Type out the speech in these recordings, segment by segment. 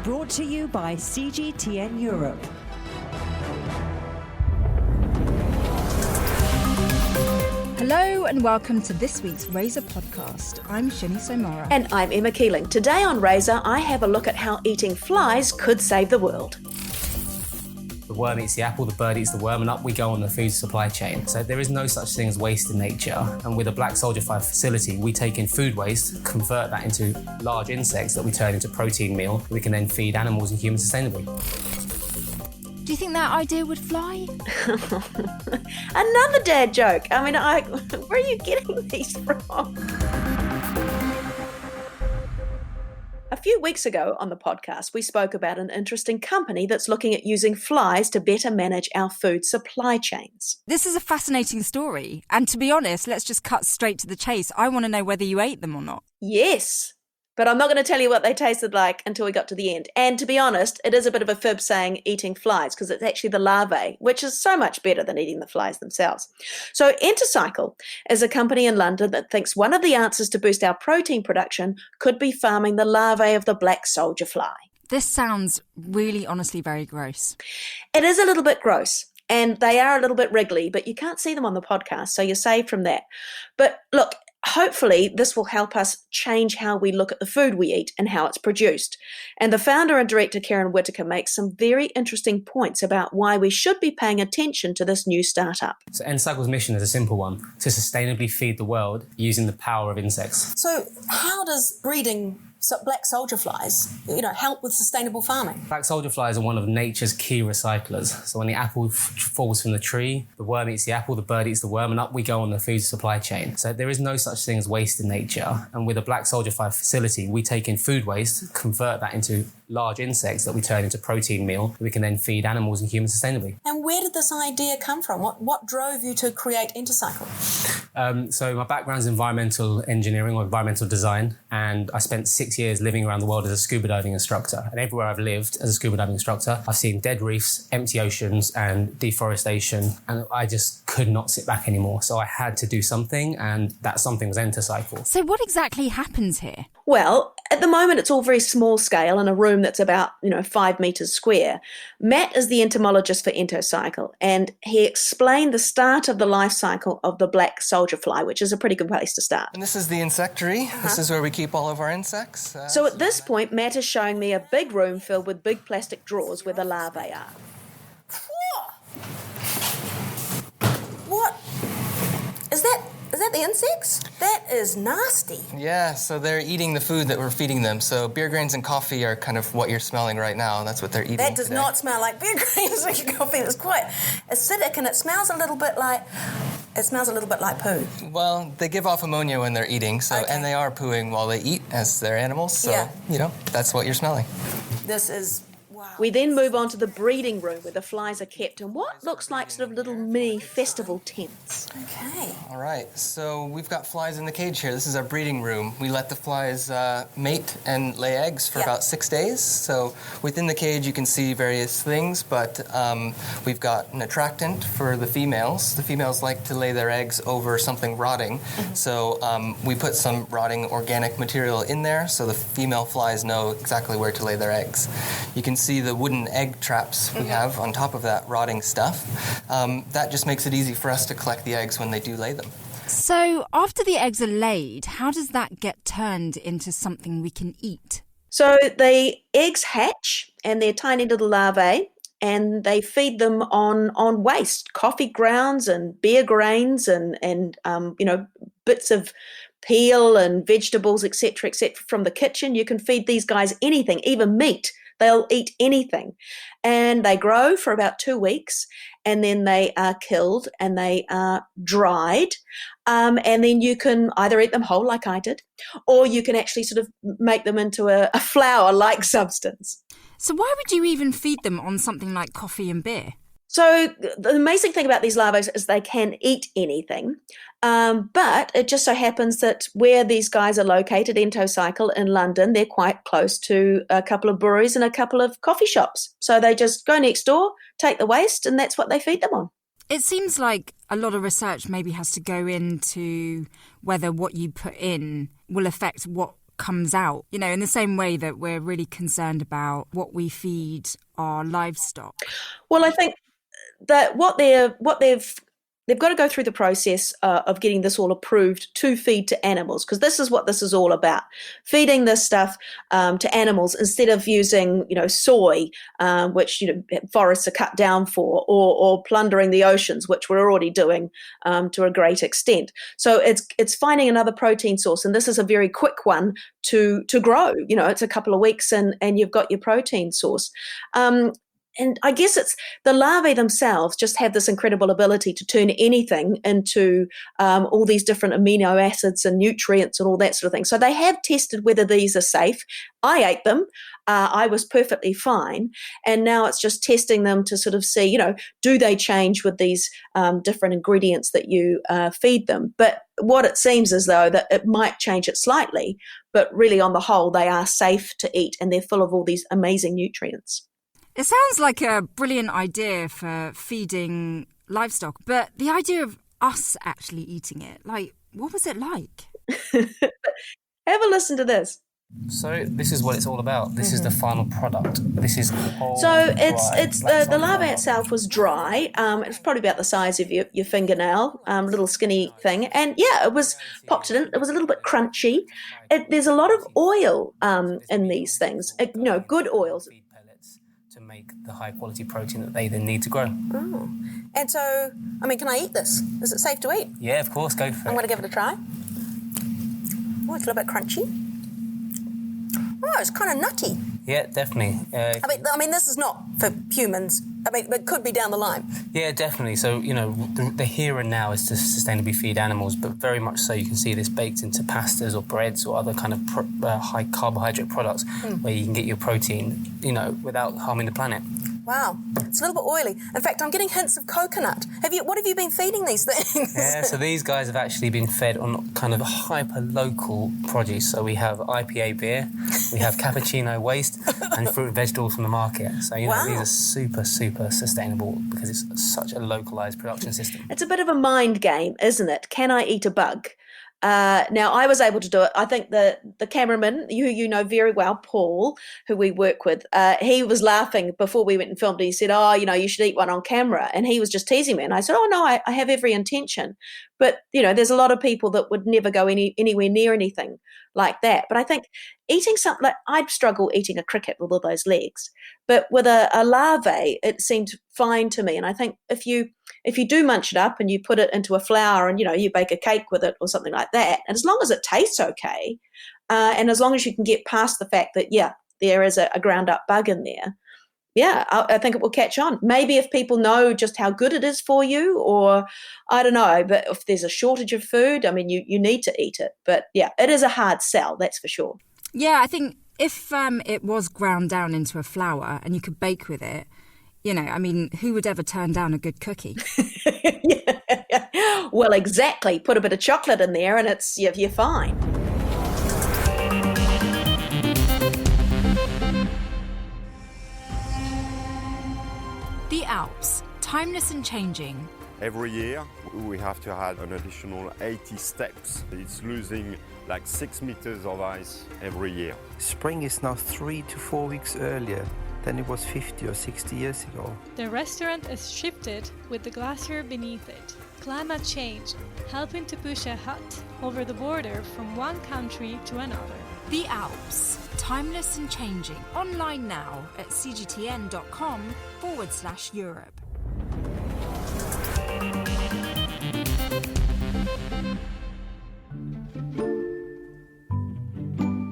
Brought to you by CGTN Europe. Hello and welcome to this week's Razor podcast. I'm Shini Somara. And I'm Emma Keeling. Today on Razor, I have a look at how eating flies could save the world. The worm eats the apple, the bird eats the worm, and up we go on the food supply chain. So there is no such thing as waste in nature. And with a black soldier fly facility, we take in food waste, convert that into large insects that we turn into protein meal that we can then feed animals and humans sustainably. Do you think that idea would fly? Another dad joke. I mean, where are you getting these from? A few weeks ago on the podcast, we spoke about an interesting company that's looking at using flies to better manage our food supply chains. This is a fascinating story. And to be honest, let's just cut straight to the chase. I want to know whether you ate them or not. Yes, but I'm not going to tell you what they tasted like until we got to the end. And to be honest, it is a bit of a fib saying eating flies because it's actually the larvae, which is so much better than eating the flies themselves. So Entocycle is a company in London that thinks one of the answers to boost our protein production could be farming the larvae of the black soldier fly. This sounds really, honestly, very gross. It is a little bit gross. And they are a little bit wriggly, but you can't see them on the podcast, so you're saved from that. But look, hopefully this will help us change how we look at the food we eat and how it's produced. And the founder and director, Kieron Whitaker, makes some very interesting points about why we should be paying attention to this new startup. So Entocycle's mission is a simple one, to sustainably feed the world using the power of insects. So how does breeding black soldier flies, help with sustainable farming? Black soldier flies are one of nature's key recyclers. So when the apple falls from the tree, the worm eats the apple, the bird eats the worm, and up we go on the food supply chain. So there is no such thing as waste in nature. And with a black soldier fly facility, we take in food waste, convert that into large insects that we turn into protein meal that we can then feed animals and humans sustainably. And where did this idea come from? What drove you to create Entocycle? So my background's environmental engineering or environmental design, and I spent 6 years living around the world as a scuba diving instructor. And everywhere I've lived as a scuba diving instructor, I've seen dead reefs, empty oceans, and deforestation, and I just could not sit back anymore. So I had to do something, and that something was Entocycle. So what exactly happens here? Well, at the moment, it's all very small scale in a room that's about, 5 meters square. Matt is the entomologist for Entocycle, and he explained the start of the life cycle of the black soldier fly, which is a pretty good place to start. And this is the insectary. This is where we keep all of our insects. So at this point, Matt is showing me a big room filled with big plastic drawers where the larvae are. What? Is that the insects? That is nasty. Yeah, so they're eating the food that we're feeding them. So beer grains and coffee are kind of what you're smelling right now. That's what they're eating. That does today. not smell like beer grains or coffee. It's quite acidic, and it smells a little bit like poo. Well, they give off ammonia when they're eating, and they are pooing while they eat as they're animals. So, that's what you're smelling. This is... We then move on to the breeding room where the flies are kept in what looks like sort of little mini festival tents. Okay. All right, so we've got flies in the cage here. This is our breeding room. We let the flies mate and lay eggs for about 6 days. So within the cage you can see various things, but we've got an attractant for the females. The females like to lay their eggs over something rotting. Mm-hmm. So we put some rotting organic material in there so the female flies know exactly where to lay their eggs. You can see the wooden egg traps we have on top of that rotting stuff. That just makes it easy for us to collect the eggs when they do lay them. So after the eggs are laid, how does that get turned into something we can eat? So the eggs hatch and they're tiny little larvae, and they feed them on waste, coffee grounds and beer grains and bits of peel and vegetables, etc., from the kitchen. You can feed these guys anything, even meat. They'll eat anything. And they grow for about 2 weeks, and then they are killed and they are dried. And then you can either eat them whole like I did, or you can actually sort of make them into a flour-like substance. So why would you even feed them on something like coffee and beer? So the amazing thing about these larvae is they can eat anything, but it just so happens that where these guys are located, Entocycle in London, they're quite close to a couple of breweries and a couple of coffee shops. So they just go next door, take the waste, and that's what they feed them on. It seems like a lot of research maybe has to go into whether what you put in will affect what comes out, you know, in the same way that we're really concerned about what we feed our livestock? Well, I think that they've got to go through the process of getting this all approved to feed to animals, because this is what this is all about: feeding this stuff to animals instead of using, soy, which forests are cut down for, or plundering the oceans, which we're already doing to a great extent. So it's finding another protein source, and this is a very quick one to grow. It's a couple of weeks, and you've got your protein source. And I guess it's the larvae themselves just have this incredible ability to turn anything into all these different amino acids and nutrients and all that sort of thing. So they have tested whether these are safe. I ate them. I was perfectly fine. And now it's just testing them to sort of see, do they change with these different ingredients that you feed them? But what it seems as though that it might change it slightly, but really on the whole, they are safe to eat and they're full of all these amazing nutrients. It sounds like a brilliant idea for feeding livestock, but the idea of us actually eating it, what was it like? Have a listen to this. So this is what it's all about. This is the final product. This is whole. So it's the larvae itself was dry. It was probably about the size of your fingernail, little skinny thing. And yeah, it was popped it in. It was a little bit crunchy. There's a lot of oil in these things. Good oils. To make the high quality protein that they then need to grow. Oh. And so, can I eat this? Is it safe to eat? Yeah, of course, go for it. I'm going to give it a try. Oh, it's a little bit crunchy. Oh, it's kind of nutty. Yeah, definitely. This is not for humans. It could be down the line. Yeah, definitely. So, the here and now is to sustainably feed animals, but very much so you can see this baked into pastas or breads or other kind of high carbohydrate products where you can get your protein, without harming the planet. Wow, it's a little bit oily. In fact, I'm getting hints of coconut. What have you been feeding these things? Yeah, so these guys have actually been fed on kind of hyper-local produce. So we have IPA beer, we have cappuccino waste, and fruit and vegetables from the market. So, wow. These are super, super sustainable because it's such a localised production system. It's a bit of a mind game, isn't it? Can I eat a bug? Now, I was able to do it. I think the cameraman, who you know very well, Paul, who we work with, he was laughing before we went and filmed. He said, you should eat one on camera. And he was just teasing me. And I said, no, I have every intention. But, there's a lot of people that would never go anywhere near anything like that. But I think eating something I'd struggle eating a cricket with all those legs. But with a larvae, it seemed fine to me. And I think if you do munch it up and you put it into a flour and, you bake a cake with it or something like that, and as long as it tastes okay, and as long as you can get past the fact that, there is a ground up bug in there, I think it will catch on. Maybe if people know just how good it is for you, or I don't know, but if there's a shortage of food, you need to eat it. But it is a hard sell, that's for sure. Yeah, I think if it was ground down into a flour and you could bake with it, who would ever turn down a good cookie? Yeah. Well, exactly. Put a bit of chocolate in there and you're fine. The Alps, timeless and changing. Every year we have to add an additional 80 steps. It's losing 6 meters of ice every year. Spring is now 3 to 4 weeks earlier than it was 50 or 60 years ago. The restaurant is shifted with the glacier beneath it. Climate change, helping to push a hut over the border from one country to another. The Alps, timeless and changing. Online now at cgtn.com/Europe.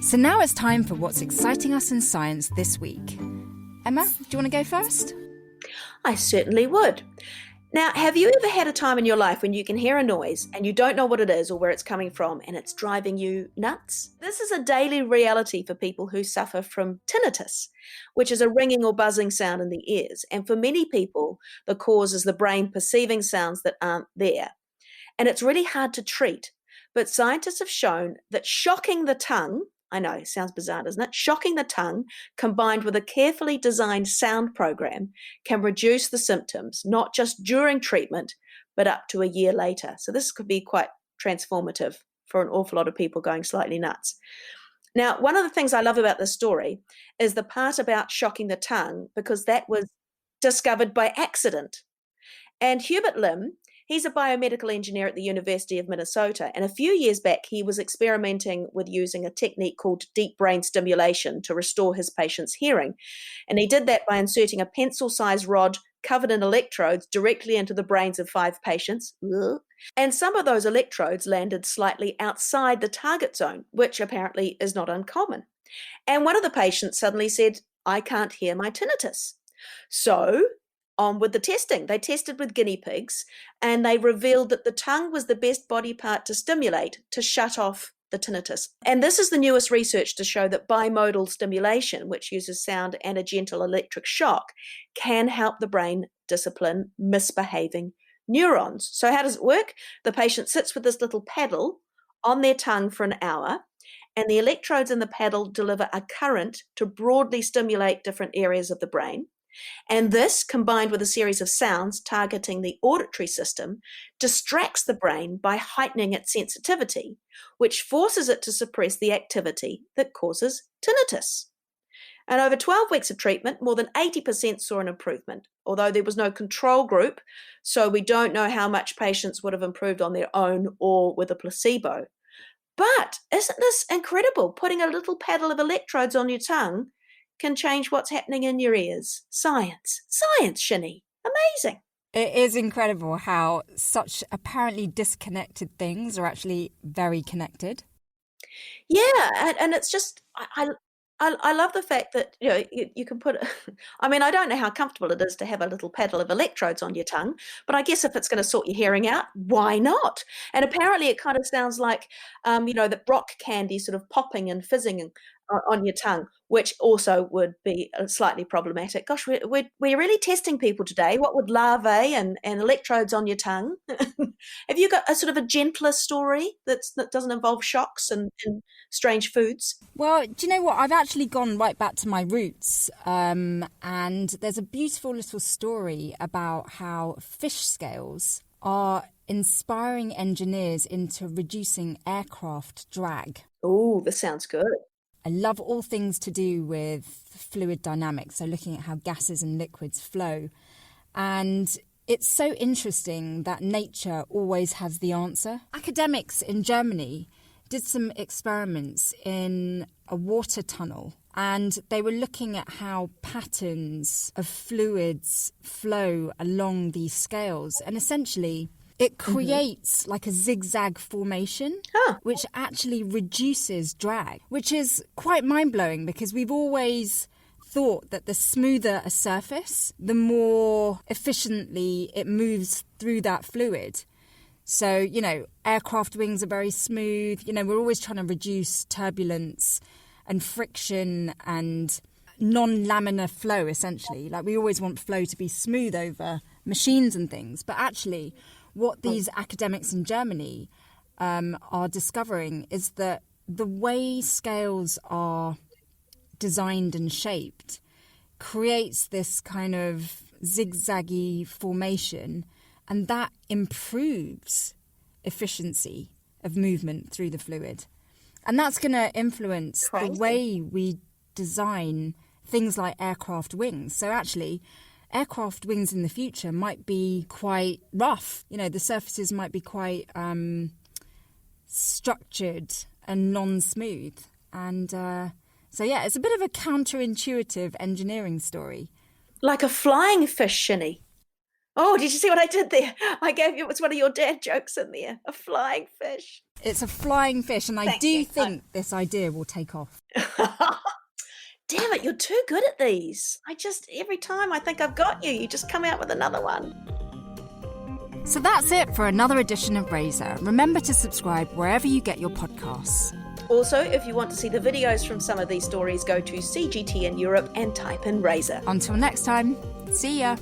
So now it's time for what's exciting us in science this week. Emma, do you want to go first? I certainly would. Now, have you ever had a time in your life when you can hear a noise and you don't know what it is or where it's coming from and it's driving you nuts? This is a daily reality for people who suffer from tinnitus, which is a ringing or buzzing sound in the ears. And for many people, the cause is the brain perceiving sounds that aren't there. And it's really hard to treat. But scientists have shown that shocking the tongue, I know, it sounds bizarre, doesn't it? Shocking the tongue, combined with a carefully designed sound program, can reduce the symptoms, not just during treatment, but up to a year later. So this could be quite transformative for an awful lot of people going slightly nuts. Now, one of the things I love about this story is the part about shocking the tongue, because that was discovered by accident. And Hubert Lim, he's a biomedical engineer at the University of Minnesota. And a few years back, he was experimenting with using a technique called deep brain stimulation to restore his patient's hearing. And he did that by inserting a pencil-sized rod covered in electrodes directly into the brains of 5 patients. And some of those electrodes landed slightly outside the target zone, which apparently is not uncommon. And one of the patients suddenly said, I can't hear my tinnitus. So on with the testing. They tested with guinea pigs, and they revealed that the tongue was the best body part to stimulate to shut off the tinnitus. And this is the newest research to show that bimodal stimulation, which uses sound and a gentle electric shock, can help the brain discipline misbehaving neurons. So how does it work? The patient sits with this little paddle on their tongue for an hour, and the electrodes in the paddle deliver a current to broadly stimulate different areas of the brain. And this, combined with a series of sounds targeting the auditory system, distracts the brain by heightening its sensitivity, which forces it to suppress the activity that causes tinnitus. And over 12 weeks of treatment, more than 80% saw an improvement, although there was no control group, so we don't know how much patients would have improved on their own or with a placebo. But isn't this incredible? Putting a little paddle of electrodes on your tongue can change what's happening in your ears. Science, Shinny. Amazing. It is incredible how such apparently disconnected things are actually very connected. Yeah, and it's just, I love the fact that, you know, you can put, I mean, I don't know how comfortable it is to have a little paddle of electrodes on your tongue, but I guess if it's going to sort your hearing out, why not? And apparently it kind of sounds like, you know, the rock candy sort of popping and fizzing on your tongue, which also would be slightly problematic. Gosh, we're really testing people today. What would larvae and electrodes on your tongue? Have you got a sort of a gentler story that doesn't involve shocks and strange foods? Well, do you know what? I've actually gone right back to my roots, and there's a beautiful little story about how fish scales are inspiring engineers into reducing aircraft drag. Oh, this sounds good. I love all things to do with fluid dynamics, so looking at how gases and liquids flow. And it's so interesting that nature always has the answer. Academics in Germany did some experiments in a water tunnel, and they were looking at how patterns of fluids flow along these scales. And essentially, it creates like a zigzag formation, which actually reduces drag, which is quite mind-blowing because we've always thought that the smoother a surface, the more efficiently it moves through that fluid. So, you know, aircraft wings are very smooth. You know, we're always trying to reduce turbulence and friction and non-laminar flow, essentially. Like, we always want flow to be smooth over machines and things. But actually, what these academics in Germany are discovering is that the way scales are designed and shaped creates this kind of zigzaggy formation, and that improves efficiency of movement through the fluid. And that's going to influence the way we design things like aircraft wings. So actually, aircraft wings in the future might be quite rough. You know, the surfaces might be quite structured and non-smooth. And so, yeah, it's a bit of a counterintuitive engineering story. Like a flying fish, Shinny. Oh, did you see what I did there? I gave you, it was one of your dad jokes in there. A flying fish. It's a flying fish, and I do think this idea will take off. Damn it, you're too good at these. Every time I think I've got you, you just come out with another one. So that's it for another edition of Razor. Remember to subscribe wherever you get your podcasts. Also, if you want to see the videos from some of these stories, go to CGTN Europe and type in Razor. Until next time, see ya.